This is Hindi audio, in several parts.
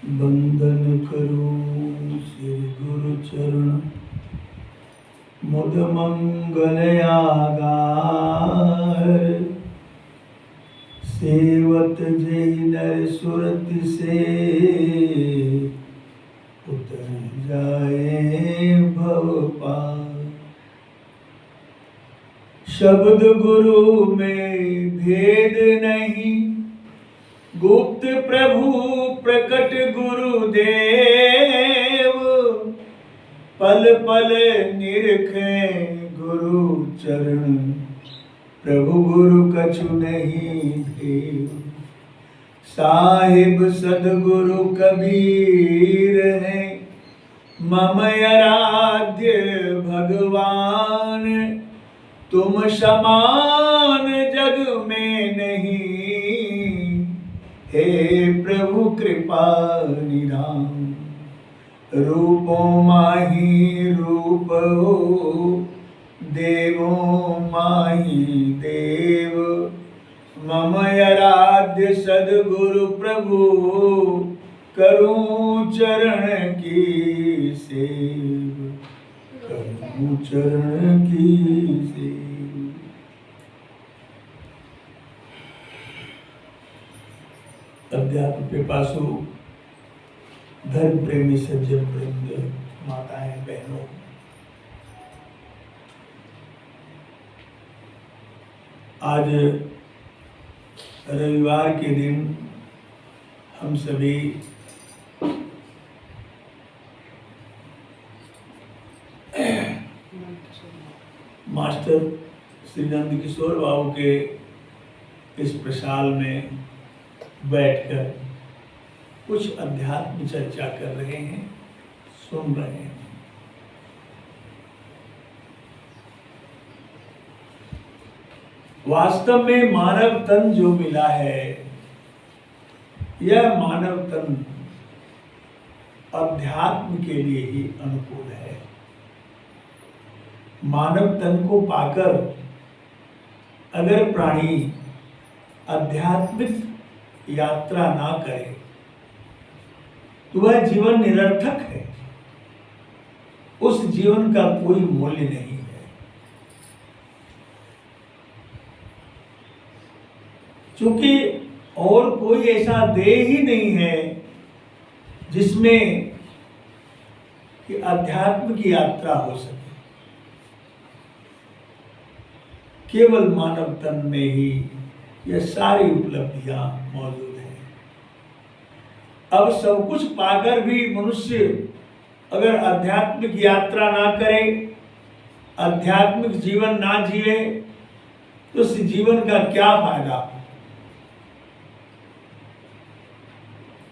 बंदन करो श्री गुरु चरण मुद मंगल आगार सेवत जय नर सुरति से उतर जाए भव पार। शब्द गुरु में भेद नहीं गुप्त प्रभु प्रकट गुरुदेव पल पल निरखें गुरु चरण प्रभु गुरु कछु नहीं भेद। साहिब सदगुरु कबीर है मम आराध्य भगवान तुम समान जग में नहीं हे प्रभु कृपा निधान। रूपो माही रूप हो देवो माही देव मम आराध्य सदगुरु प्रभु करूं चरण की सेव करूं चरण की सेव। अध्यात्म पिपासु धर्म प्रेमी सज्जन वृंद माताएं बहनों, आज रविवार के दिन हम सभी मास्टर श्री नंद किशोर बाबू के इस प्रसाल में बैठकर कुछ अध्यात्म चर्चा कर रहे हैं, सुन रहे हैं। वास्तव में मानव तन जो मिला है, यह मानव तन अध्यात्म के लिए ही अनुकूल है। मानव तन को पाकर अगर प्राणी आध्यात्मिक यात्रा ना करे तो वह जीवन निरर्थक है, उस जीवन का कोई मूल्य नहीं है। क्योंकि और कोई ऐसा देह ही नहीं है जिसमें कि अध्यात्म की यात्रा हो सके। केवल मानव तन में ही यह सारी उपलब्धियां मौजूद हैं। अब सब कुछ पाकर भी मनुष्य अगर आध्यात्मिक यात्रा ना करे, आध्यात्मिक जीवन ना जिए तो उस जीवन का क्या फायदा।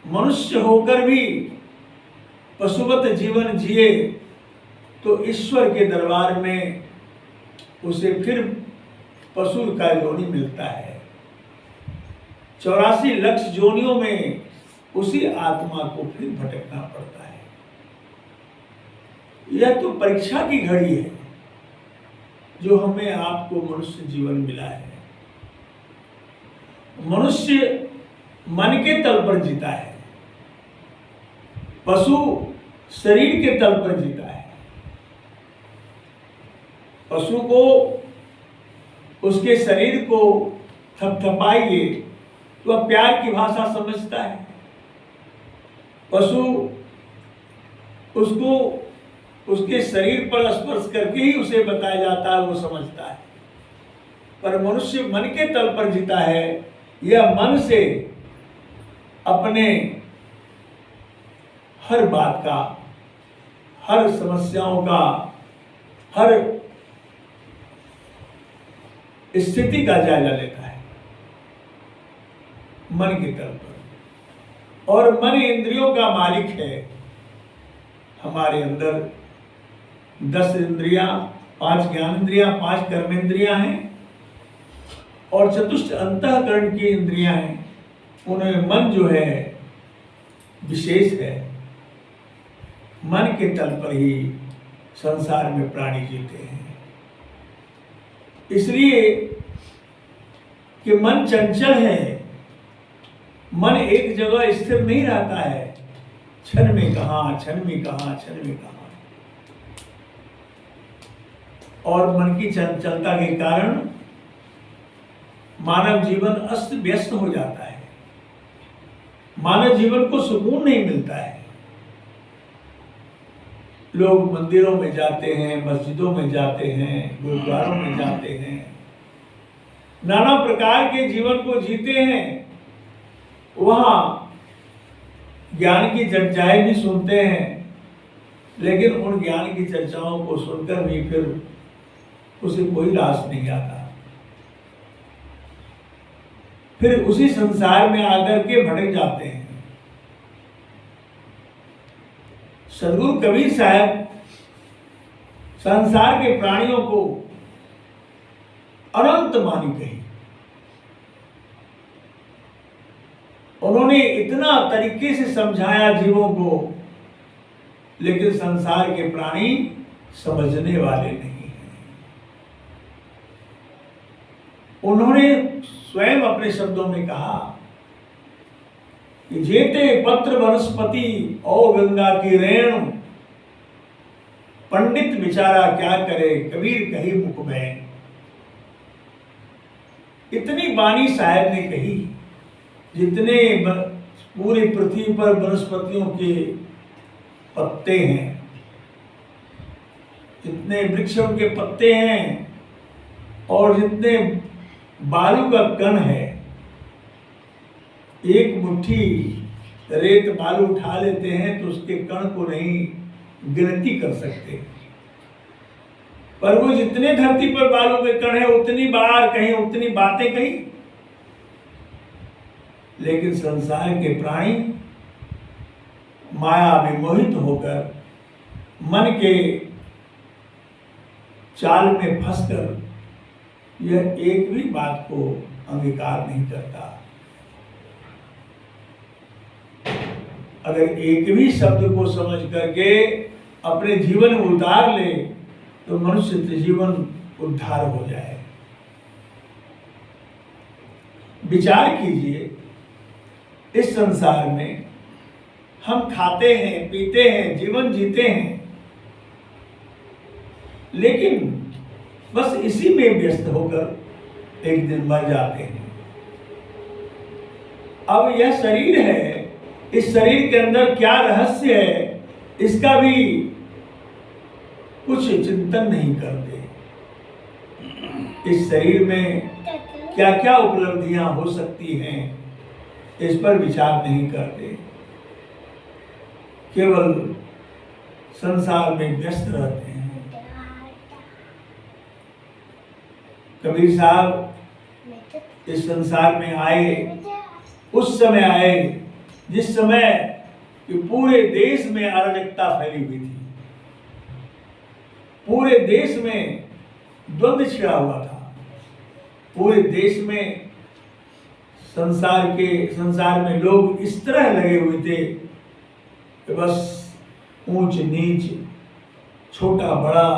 मनुष्य होकर भी पशुवत जीवन जिए तो ईश्वर के दरबार में उसे फिर पशु का योनि मिलता है। 84 लाख योनियों में उसी आत्मा को फिर भटकना पड़ता है। यह तो परीक्षा की घड़ी है जो हमें आपको मनुष्य जीवन मिला है। मनुष्य मन के तल पर जीता है, पशु शरीर के तल पर जीता है। पशु को उसके शरीर को थपथपाइए तो वह प्यार की भाषा समझता है। पशु उसको उसके शरीर पर स्पर्श करके ही उसे बताया जाता है, वो समझता है। पर मनुष्य मन के तल पर जीता है। यह मन से अपने हर बात का, हर समस्याओं का, हर स्थिति का जायजा लेता है मन के तल पर। और मन इंद्रियों का मालिक है। हमारे अंदर 10 इंद्रियां, 5 ज्ञानेंद्रियां, 5 कर्मेंद्रियां हैं और चतुष्ट अंतःकरण की इंद्रियां हैं। उनमें मन जो है विशेष है। मन के तल पर ही संसार में प्राणी जीते हैं। इसलिए कि मन चंचल है, मन एक जगह स्थिर नहीं रहता है। क्षण में कहाँ, क्षण में कहाँ, क्षण में कहाँ। और मन की चंचलता के कारण मानव जीवन अस्त व्यस्त हो जाता है। मानव जीवन को सुकून नहीं मिलता है। लोग मंदिरों में जाते हैं, मस्जिदों में जाते हैं, गुरुद्वारों में जाते हैं, नाना प्रकार के जीवन को जीते हैं, वहां ज्ञान की चर्चाएं भी सुनते हैं, लेकिन उन ज्ञान की चर्चाओं को सुनकर भी फिर उसे कोई रास नहीं आता। फिर उसी संसार में आकर के भटक जाते हैं। सदगुरु कबीर साहब संसार के प्राणियों को अनंत मानी कही। उन्होंने इतना तरीके से समझाया जीवों को, लेकिन संसार के प्राणी समझने वाले नहीं हैं। उन्होंने स्वयं अपने शब्दों में कहा कि जेते पत्र वनस्पति और गंगा की रेणु, पंडित विचारा क्या करे कबीर कही मुख बैन। इतनी बानी साहब ने कही, जितने पूरी पृथ्वी पर वनस्पतियों के पत्ते हैं, जितने वृक्षों के पत्ते हैं, और जितने बालू का कण है, एक मुट्ठी रेत बालू उठा लेते हैं तो उसके कण को नहीं गिनती कर सकते। पर वो जितने धरती पर बालू के कण है उतनी बार कहीं, उतनी बातें कही। लेकिन संसार के प्राणी माया में मोहित होकर, मन के चाल में फंसकर यह एक भी बात को अंगीकार नहीं करता। अगर एक भी शब्द को समझ करके अपने जीवन में उतार ले तो मनुष्य जीवन उद्धार हो जाए। विचार कीजिए, इस संसार में हम खाते हैं, पीते हैं, जीवन जीते हैं, लेकिन बस इसी में व्यस्त होकर एक दिन मर जाते हैं। अब यह शरीर है, इस शरीर के अंदर क्या रहस्य है, इसका भी कुछ चिंतन नहीं करते। इस शरीर में क्या क्या उपलब्धियां हो सकती हैं, इस पर विचार नहीं करते। केवल संसार में व्यस्त रहते हैं। कबीर साहब इस संसार में आए, उस समय आए जिस समय कि पूरे देश में अराजकता फैली हुई थी। पूरे देश में द्वंद्व छिड़ा हुआ था। पूरे देश में संसार में लोग इस तरह लगे हुए थे कि बस ऊंच नीच, छोटा बड़ा,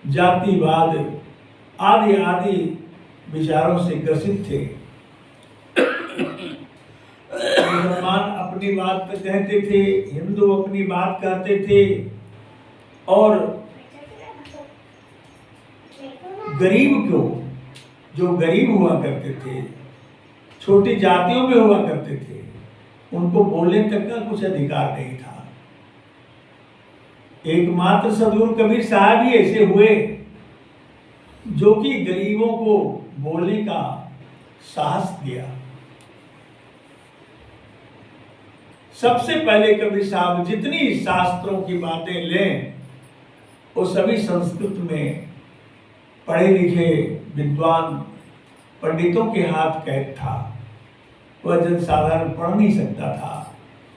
जातिवाद आदि आदि विचारों से ग्रसित थे। मुसलमान अपनी बात कहते थे, हिंदू अपनी बात कहते थे, और गरीब को, जो गरीब हुआ करते थे, छोटी जातियों में हुआ करते थे, उनको बोलने तक का कुछ अधिकार नहीं था। एकमात्र सदगुरु कबीर साहब ही ऐसे हुए जो कि गरीबों को बोलने का साहस दिया। सबसे पहले कबीर साहब जितनी शास्त्रों की बातें लें, वो सभी संस्कृत में पढ़े लिखे विद्वान पंडितों के हाथ कैद था। वह जनसाधारण पढ़ नहीं सकता था,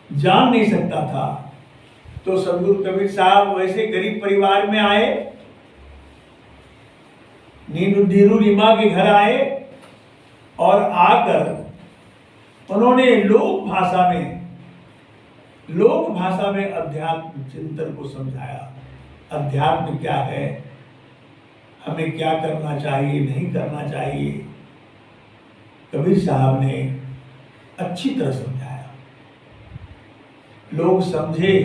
जान नहीं सकता था। तो सदगुरु कबीर साहब वैसे गरीब परिवार में आए, नीरू रीमा के घर आए, और आकर उन्होंने लोक भाषा में अध्यात्म चिंतन को समझाया। अध्यात्म क्या है, हमें क्या करना चाहिए, नहीं करना चाहिए, कबीर साहब ने अच्छी तरह समझाया। लोग समझे।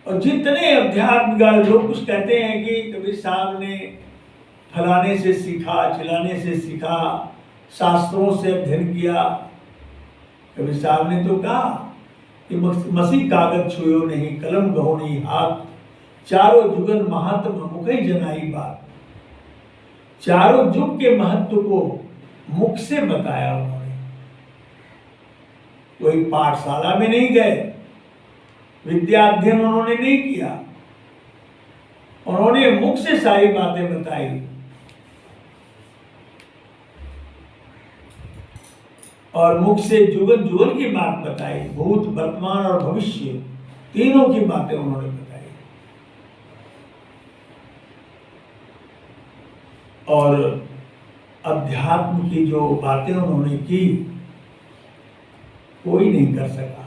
और जितने अध्यात्म का लोग कुछ कहते हैं कि कबीर साहब ने फलाने से सीखा, चिलाने से सीखा, शास्त्रों से अध्ययन किया। कबीर साहब ने तो कहा कि मसीह कागज छुयो नहीं, कलम गहो नहीं हाथ, चारों जुगन महात्म मुख ही जनाई बात। चारों युग के महत्व को मुख से बताया उन्होंने। कोई पाठशाला में नहीं गए, विद्या अध्ययन उन्होंने नहीं किया, उन्होंने मुख से सारी बातें बताई। और मुख से जुगन जुगन की बात बताई, भूत वर्तमान और भविष्य तीनों की बातें उन्होंने बताई। और अध्यात्म की जो बातें उन्होंने की कोई नहीं कर सका।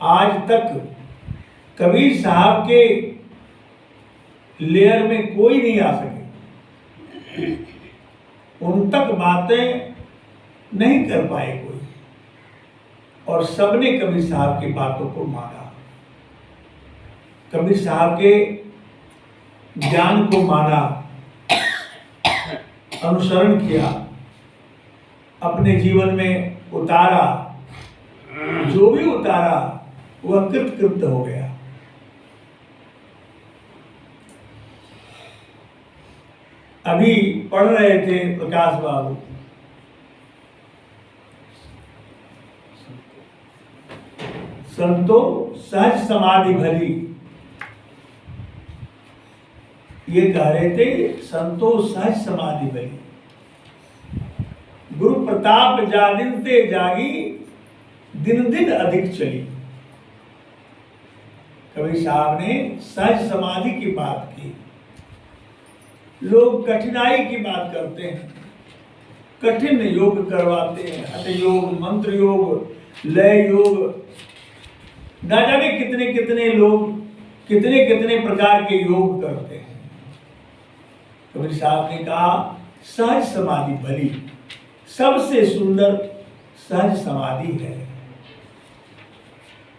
आज तक कबीर साहब के लेयर में कोई नहीं आ सके, उन तक बातें नहीं कर पाए कोई। और सबने कबीर साहब की बातों को माना, कबीर साहब के ज्ञान को माना, अनुसरण किया, अपने जीवन में उतारा। जो भी उतारा वह कृत हो गया। अभी पढ़ रहे थे प्रकाश बाबू, संतो सहज समाधि भली, ये कह रहे थे संतो सहज समाधि भली। गुरु प्रताप जा दिन ते जागी, दिन दिन अधिक चली। कबीर साहब ने सहज समाधि की बात की। लोग कठिनाई की बात करते हैं, कठिन योग करवाते हैं, हठ योग, मंत्र योग, लय योग, ना जाने कितने कितने लोग कितने कितने प्रकार के योग करते हैं। कबीर साहब ने कहा सहज समाधि भली, सबसे सुंदर सहज समाधि है।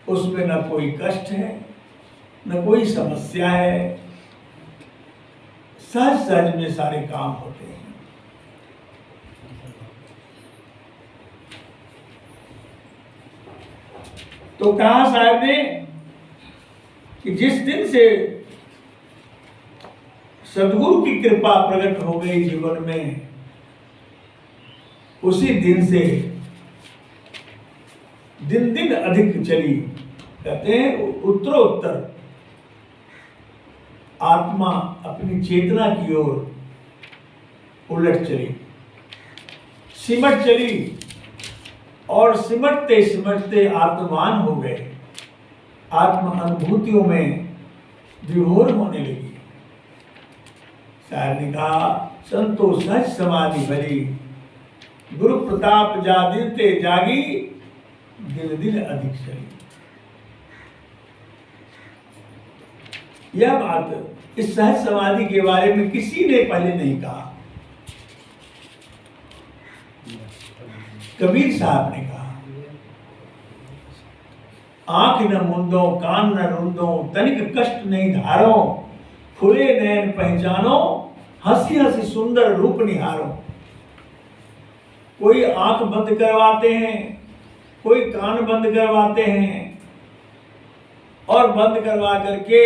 उसमें न कोई कष्ट है, न कोई समस्या है, सहज सहज में सारे काम होते हैं। तो कहा साहब ने कि जिस दिन से सदगुरु की कृपा प्रकट हो गई जीवन में, उसी दिन से दिन दिन अधिक चली। कहते हैं उत्तरोत्तर आत्मा अपनी चेतना की ओर उलट चली, सिमट चली, और सिमटते सिमटते आत्मवान हो गए, आत्म अनुभूतियों में विभोर होने लगी। शायर ने कहा संतो सहज समाधि भली, गुरु प्रताप जा दिन ते जागी, दिन दिन अधिक चली। यह बात इस सहज समाधि के बारे में किसी ने पहले नहीं कहा। कबीर साहब ने कहा आंख न मूंदो, कान न रूंदो, तनिक कष्ट नहीं धारो, खुले नयन पहचानो, हंसी हंसी सुंदर रूप निहारो। कोई आंख बंद करवाते हैं, कोई कान बंद करवाते हैं, और बंद करवा करके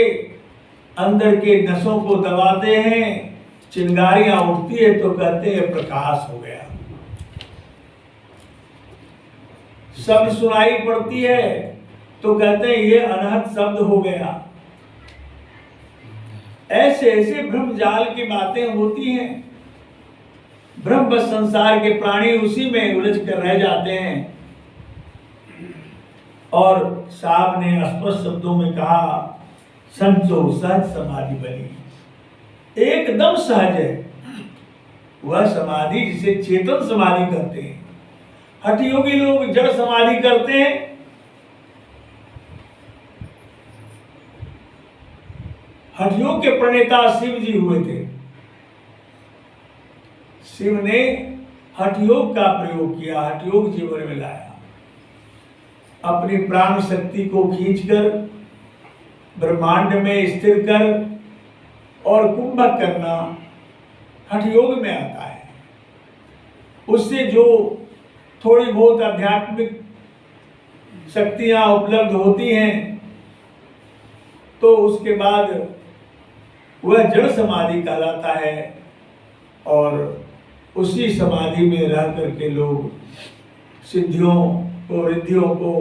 अंदर के नसों को दबाते हैं। चिंगारियां उठती है तो कहते हैं प्रकाश हो गया, शब्द सुनाई पड़ती है तो कहते हैं ये अनहद शब्द हो गया। ऐसे ऐसे ब्रह्मजाल की बातें होती हैं। ब्रह्म संसार के प्राणी उसी में उलझ कर रह जाते हैं। और साहब ने स्पष्ट शब्दों में कहा संतो सहज समाधि बनी, एकदम सहज है वह समाधि जिसे चेतन समाधि कहते हैं। हठ योगी लोग जड़ समाधि करते हैं। हठ योग के प्रणेता शिव जी हुए थे। शिव ने हठ योग का प्रयोग किया, हठ योग जीवन में लाया। अपनी प्राण शक्ति को खींचकर ब्रह्मांड में स्थिर कर और कुंभक करना हठ योग में आता है। उससे जो थोड़ी बहुत आध्यात्मिक शक्तियां उपलब्ध होती हैं तो उसके बाद वह जड़ समाधि कहलाता है और उसी समाधि में रह करके लोग सिद्धियों को रिद्धियों को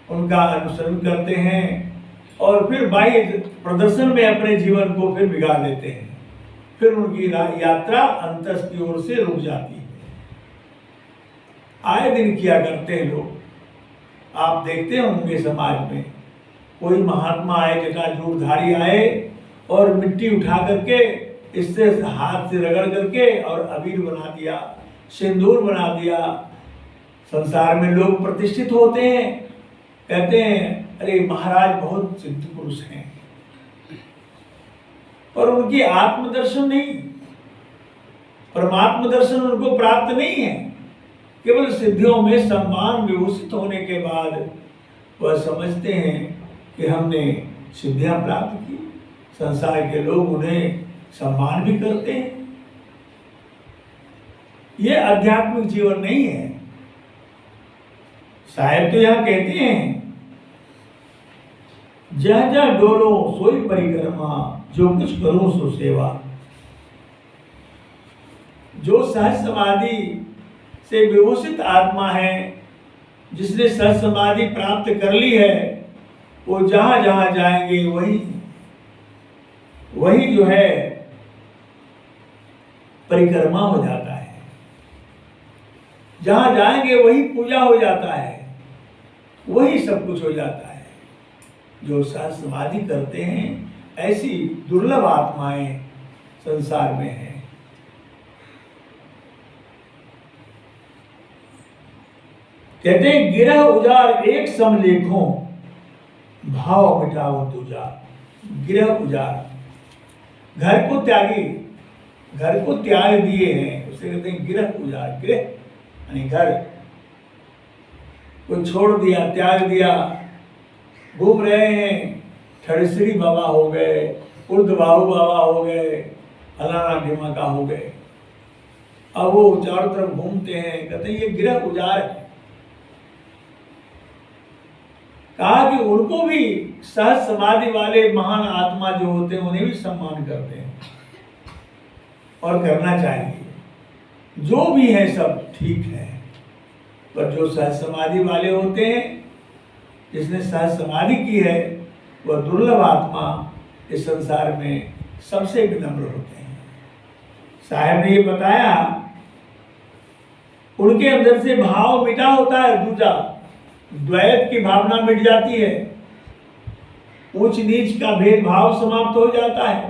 उनका अनुसरण करते हैं और फिर बाह्य प्रदर्शन में अपने जीवन को फिर बिगाड़ देते हैं। फिर उनकी यात्रा अंतस की ओर से रुक जाती है। आए दिन किया करते हैं लोग, आप देखते होंगे समाज में कोई महात्मा आए, जटाजूटधारी आए और मिट्टी उठा करके इससे हाथ से रगड़ करके और अबीर बना दिया, सिंदूर बना दिया। संसार में लोग प्रतिष्ठित होते हैं, कहते हैं अरे महाराज बहुत सिद्ध पुरुष हैं, और उनकी आत्मदर्शन नहीं, परमात्म दर्शन उनको प्राप्त नहीं है। केवल सिद्धियों में सम्मान विभूषित होने के बाद वह समझते हैं कि हमने सिद्धियां प्राप्त की। संसार के लोग उन्हें सम्मान भी करते हैं। यह आध्यात्मिक जीवन नहीं है। साहेब तो यहां कहते हैं जह जह डोलो सोई परिक्रमा, जो कुछ करो सो सेवा। जो सहज समाधि से विभूषित आत्मा है, जिसने सहज समाधि प्राप्त कर ली है, वो जहां जहां जाएंगे वही जो है परिक्रमा हो जाता है। जहां जाएंगे वही पूजा हो जाता है, वही सब कुछ हो जाता है। जो सहज समाधि करते हैं ऐसी दुर्लभ आत्माएं संसार में हैं। कहते हैं गिरह उजार एक सम लेखों, भाव मिटाओ दूजा। गिरह उजार, घर को त्यागी, घर को त्याग दिए हैं, उसे कहते हैं गिरह उजार। गिरह यानी घर को छोड़ दिया, त्याग दिया, घूम रहे हैं। ठड़श्री बाबा हो गए, उर्दबाहु बाबा हो गए, फलाना ढिमाका हो गए। अब वो चारों तरफ घूमते हैं, कहते हैं ये गिरह उजार है। कहा कि उनको भी सहज समाधि वाले महान आत्मा जो होते हैं उन्हें भी सम्मान करते हैं और करना चाहिए। जो भी है सब ठीक है, पर जो सहज समाधि वाले होते हैं, जिसने सहज समाधि की है, वह दुर्लभ आत्मा इस संसार में सबसे विनम्र होते हैं। साहब ने ये बताया उनके अंदर से भाव मिटा होता है, दूजा द्वैत की भावना मिट जाती है, उच्च नीच का भेदभाव समाप्त हो जाता है।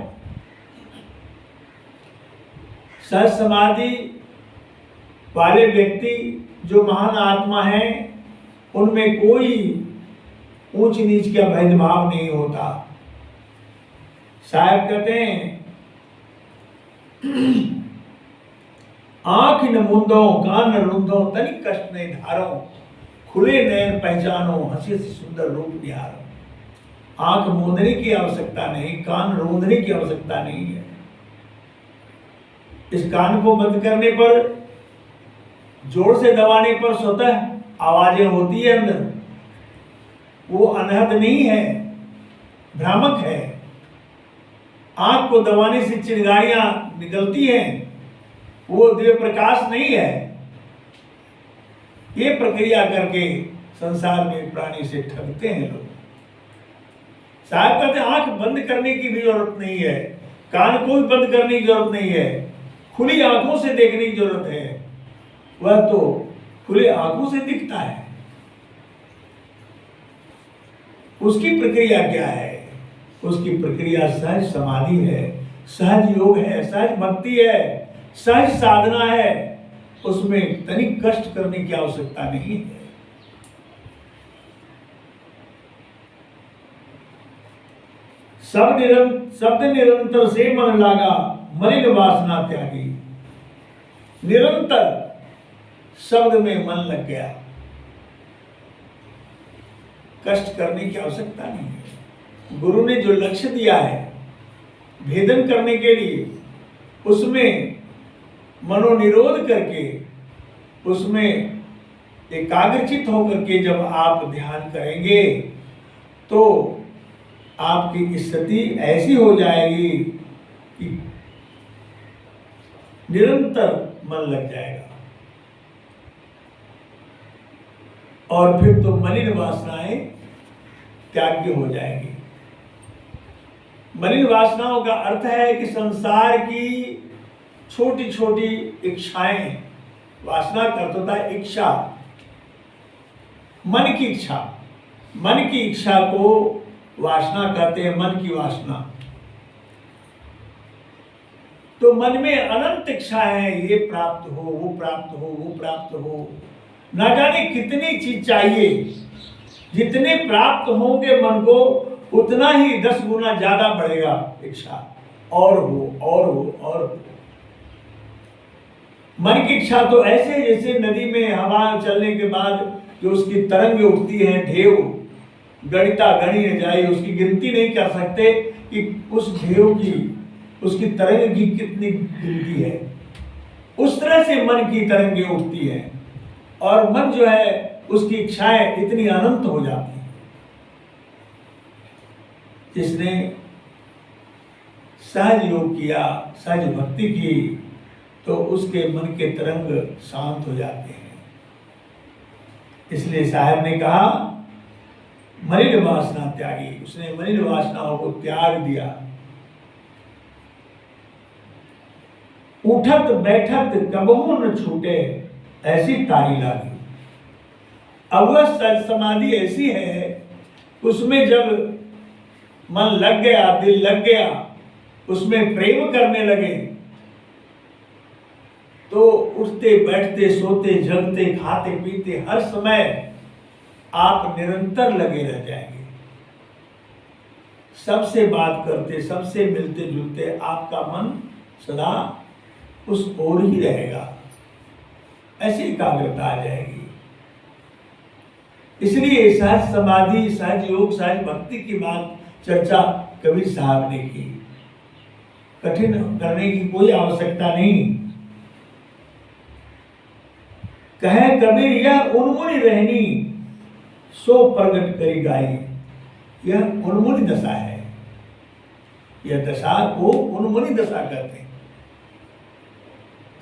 सहज समाधि वाले व्यक्ति जो महान आत्मा है, उनमें कोई ऊंच नीच का भेदभाव नहीं होता। साहब कहते हैं आंख न मूंदो, कान न रूंदो, तनिक कष्ट नहीं धारो, खुले नयन पहचानो, हंसी से सुंदर रूप निहारो। आंख मूंदने की आवश्यकता नहीं, कान रूंदने की आवश्यकता नहीं है। इस कान को बंद करने पर, जोर से दबाने पर स्वतः आवाजें होती है अंदर, वो अनहद नहीं है, भ्रामक है। आंख को दबाने से चिंगारियां निकलती हैं, वो दिव्य प्रकाश नहीं है। ये प्रक्रिया करके संसार में प्राणी से ठगते हैं लोग। साहब कहते आंख बंद करने की भी जरूरत नहीं है, कान को भी बंद करने की जरूरत नहीं है, खुली आंखों से देखने की जरूरत है। वह तो खुली आंखों से दिखता है। उसकी प्रक्रिया क्या है? उसकी प्रक्रिया सहज समाधि है, सहज योग है, सहज भक्ति है, सहज साधना है। उसमें तनिक कष्ट करने की आवश्यकता नहीं है। शब्द निरंतर से मन लागा, मलिन वासना त्यागी। निरंतर शब्द में मन लग गया, कष्ट करने की आवश्यकता नहीं है। गुरु ने जो लक्ष्य दिया है भेदन करने के लिए, उसमें मनोनिरोध करके, उसमें एकाग्रचित होकर के जब आप ध्यान करेंगे तो आपकी स्थिति ऐसी हो जाएगी कि निरंतर मन लग जाएगा और फिर तो मलिन वासनाएं त्याग्य हो जाएगी। मलिन वासनाओं का अर्थ है कि संसार की छोटी छोटी इच्छाएं, वासना का अर्थ होता है इच्छा, मन की इच्छा। मन की इच्छा को वासना कहते हैं, मन की वासना। तो मन में अनंत इच्छा है, ये प्राप्त हो, वो प्राप्त हो, वो प्राप्त हो, ना जाने कितनी चीज चाहिए। जितने प्राप्त होंगे मन को उतना ही 10 गुना ज्यादा बढ़ेगा इच्छा, और हो और हो और हो। मन की इच्छा तो ऐसे जैसे नदी में हवा चलने के बाद जो उसकी तरंग उठती है, ढेव गणिता गणी न जाए, उसकी गिनती नहीं कर सकते कि उस ढेव की, उसकी तरंग की कितनी गिनती है। उस तरह से मन की तरंगें उठती हैं और मन जो है उसकी इच्छाएं इतनी अनंत हो जाती हैं। जिसने सहज योग किया, सहज भक्ति की, तो उसके मन के तरंग शांत हो जाते हैं। इसलिए साहब ने कहा मलिन वासना त्यागी। उसने मलिन वासनाओं को त्याग दिया। उठत बैठत कबहू न छूटे, ऐसी तारी लागी। अब वह समाधि ऐसी है, उसमें जब मन लग गया, दिल लग गया, उसमें प्रेम करने लगे, तो उठते बैठते सोते जगते खाते पीते हर समय आप निरंतर लगे रह जाएंगे। सबसे बात करते, सबसे मिलते जुलते आपका मन सदा उस ओर ही रहेगा। ऐसी एकाग्रता आ जाएगी। इसलिए सहज समाधि, सहज योग, सहज भक्ति की बात चर्चा कबीर साहब ने की। कठिन करने की कोई आवश्यकता नहीं। कहे कबीर यह उन्मुनि रहनी, सो प्रगट करी गाई। यह उन्मुनि दशा है। यह दशा को उन्मुनि दशा कहते हैं।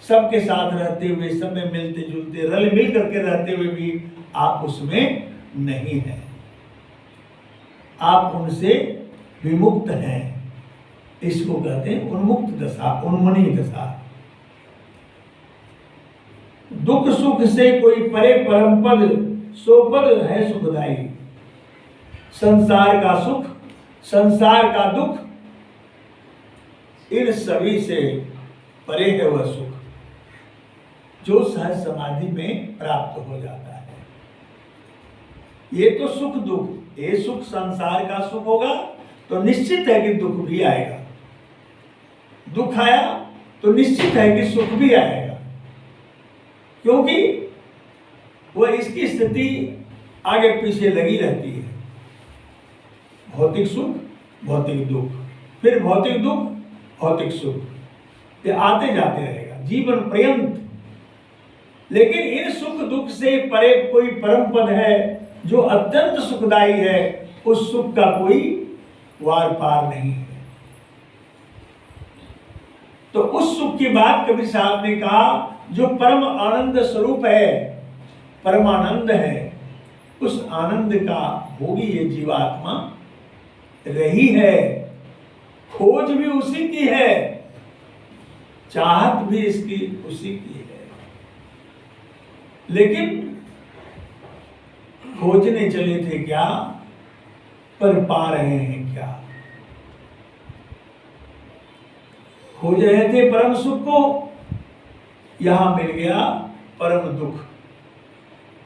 सबके साथ रहते हुए, सब में मिलते जुलते, रल मिल करके रहते हुए भी आप उसमें नहीं हैं। आप उनसे विमुक्त हैं। इसको कहते हैं उन्मुक्त दशा, उन्मुनि दशा। दुख सुख से कोई परे परम पद, सो पद है सुखदाई। संसार का सुख, संसार का दुख, इन सभी से परे है वह सुख जो सहज समाधि में प्राप्त हो जाता है। ये तो सुख दुख, ये सुख संसार का सुख होगा तो निश्चित है कि दुख भी आएगा। दुख आया तो निश्चित है कि सुख भी आएगा, क्योंकि वह इसकी स्थिति आगे पीछे लगी रहती है। भौतिक सुख, भौतिक दुख, फिर भौतिक दुख, भौतिक सुख, ये आते जाते रहेगा जीवन पर्यंत। लेकिन इन सुख दुख से परे कोई परम पद है जो अत्यंत सुखदायी है। उस सुख का कोई वार पार नहीं है। तो उस सुख की बात कबीर साहब ने कहा जो परम आनंद स्वरूप है, परमानंद है। उस आनंद का भोगी ये जीवात्मा रही है। खोज भी उसी की है, चाहत भी इसकी उसी की है। लेकिन खोजने चले थे क्या, पर पा रहे हैं क्या? खोज रहे थे परम सुख को, यहां मिल गया परम दुख।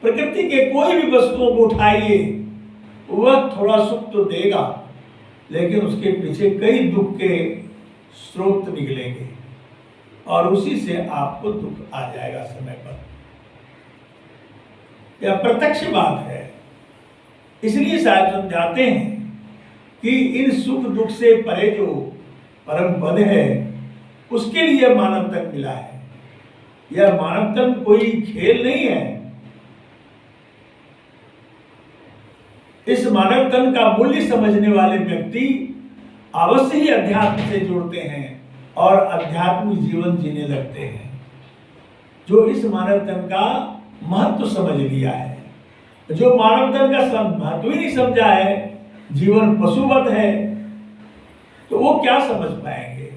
प्रकृति के कोई भी वस्तुओं को उठाइए, वह थोड़ा सुख तो देगा, लेकिन उसके पीछे कई दुख के स्रोत निकलेंगे और उसी से आपको दुख आ जाएगा समय पर। यह प्रत्यक्ष बात है। इसलिए साहब समझाते हैं कि इन सुख दुख से परे जो परम पद है उसके लिए मानव तन मिला है। यह मानव तन कोई खेल नहीं है। इस मानव तन का मूल्य समझने वाले व्यक्ति अवश्य ही अध्यात्म से जुड़ते हैं और आध्यात्मिक जीवन जीने लगते हैं। जो इस मानव तन का महत्व समझ लिया है, जो मानव तन का महत्व ही नहीं समझा है, जीवन पशुवत है, तो वो क्या समझ पाएंगे।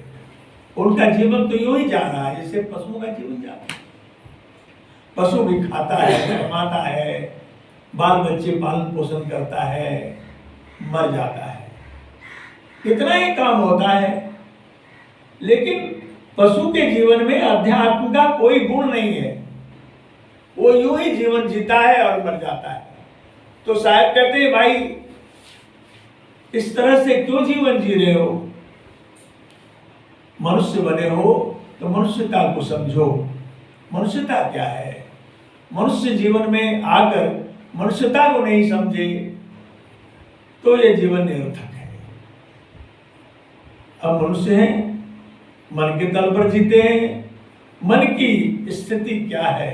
उनका जीवन तो यूं ही जा रहा है जैसे पशुओं का जीवन जा रहा है। पशु भी खाता है, कमाता है, बाल बच्चे पालन पोषण करता है, मर जाता है, इतना ही काम होता है। लेकिन पशु के जीवन में अध्यात्म का कोई गुण नहीं है, वो यूं ही जीवन जीता है और मर जाता है। तो साहब कहते हैं भाई इस तरह से क्यों जीवन जी रहे हो, मनुष्य बने हो तो मनुष्यता को समझो। मनुष्यता क्या है? मनुष्य जीवन में आकर मनुष्यता को नहीं समझे तो ये जीवन निरर्थक है। अब मनुष्य हैं, मन के तल पर जीते हैं। मन की स्थिति क्या है,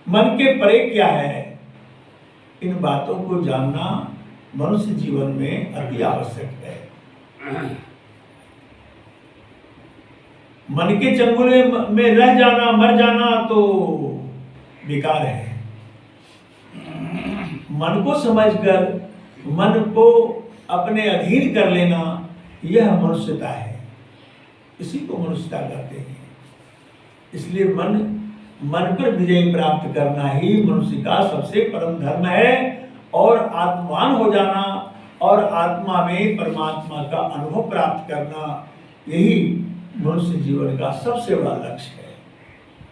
मन के परे क्या है, इन बातों को जानना मनुष्य जीवन में अति आवश्यक है। मन के चंगुल में रह जाना, मर जाना तो बेकार है। मन को समझकर मन को अपने अधीन कर लेना यह मनुष्यता है। इसी को मनुष्यता कहते हैं। इसलिए मन पर विजय प्राप्त करना ही मनुष्य का सबसे परम धर्म है और आत्मान हो जाना और आत्मा में परमात्मा का अनुभव प्राप्त करना, यही मनुष्य जीवन का सबसे बड़ा लक्ष्य है,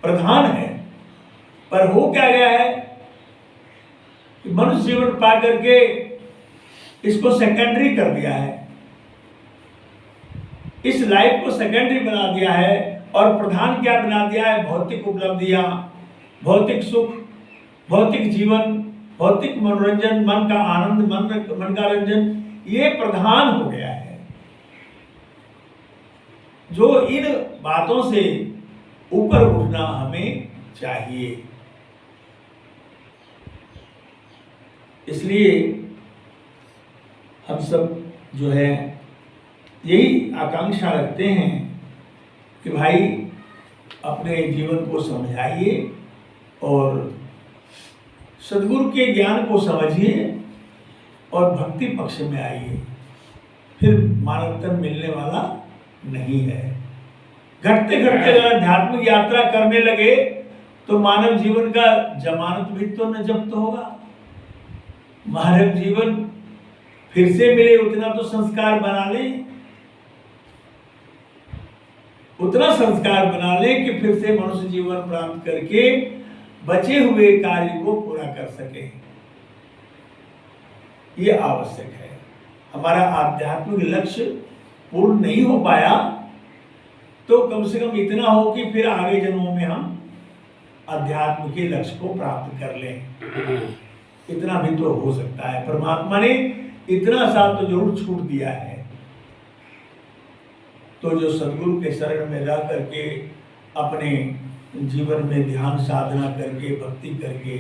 प्रधान है। पर हो क्या गया है कि मनुष्य जीवन पा करके इसको सेकेंडरी कर दिया है, इस लाइफ को सेकेंडरी बना दिया है और प्रधान क्या बना दिया है? भौतिक उपलब्धियां, भौतिक सुख, भौतिक जीवन, भौतिक मनोरंजन, मन का आनंद, मन का रंजन, ये प्रधान हो गया है। जो इन बातों से ऊपर उठना हमें चाहिए। इसलिए हम सब जो है यही आकांक्षा रखते हैं कि भाई अपने जीवन को समझाइए और सद्गुरु के ज्ञान को समझिए और भक्ति पक्ष में आइए, फिर मानव तन मिलने वाला नहीं है। घटते घटते अगर आध्यात्मिक यात्रा करने लगे तो मानव जीवन का जमानत भी तो न जब्त होगा। मानव जीवन फिर से मिले उतना तो संस्कार बना लें, उतना संस्कार बना ले कि फिर से मनुष्य जीवन प्राप्त करके बचे हुए कार्य को पूरा कर सके। ये आवश्यक है। हमारा आध्यात्मिक लक्ष्य पूर्ण नहीं हो पाया तो कम से कम इतना हो कि फिर आगे जन्मों में हम अध्यात्म के लक्ष्य को प्राप्त कर लें। इतना भी तो हो सकता है। परमात्मा ने इतना सा तो जरूर छूट दिया है। तो जो सद्गुरु के शरण में रह करके अपने जीवन में ध्यान साधना करके, भक्ति करके,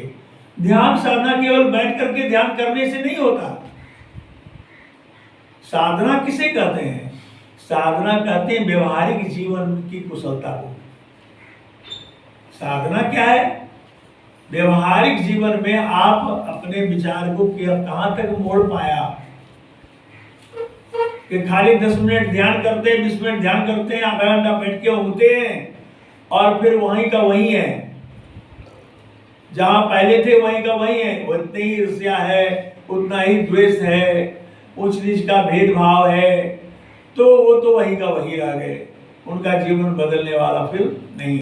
ध्यान साधना केवल बैठ करके ध्यान करने से नहीं होता। साधना किसे कहते हैं? साधना कहते हैं व्यवहारिक जीवन की कुशलता को। साधना क्या है? व्यवहारिक जीवन में आप अपने विचार को कहां तक मोड़ पाया कि खाली 10 मिनट ध्यान करते हैं, 20 मिनट ध्यान करते हैं, आधा घंटा बैठ के उगते हैं और फिर वहीं का वहीं है, जहां पहले थे वहीं का वहीं है। उतनी ही ईर्ष्या है, उतना ही द्वेष है, उच्च नीच का भेदभाव है, तो वो तो वहीं का वहीं रह गए। उनका जीवन बदलने वाला फिर नहीं।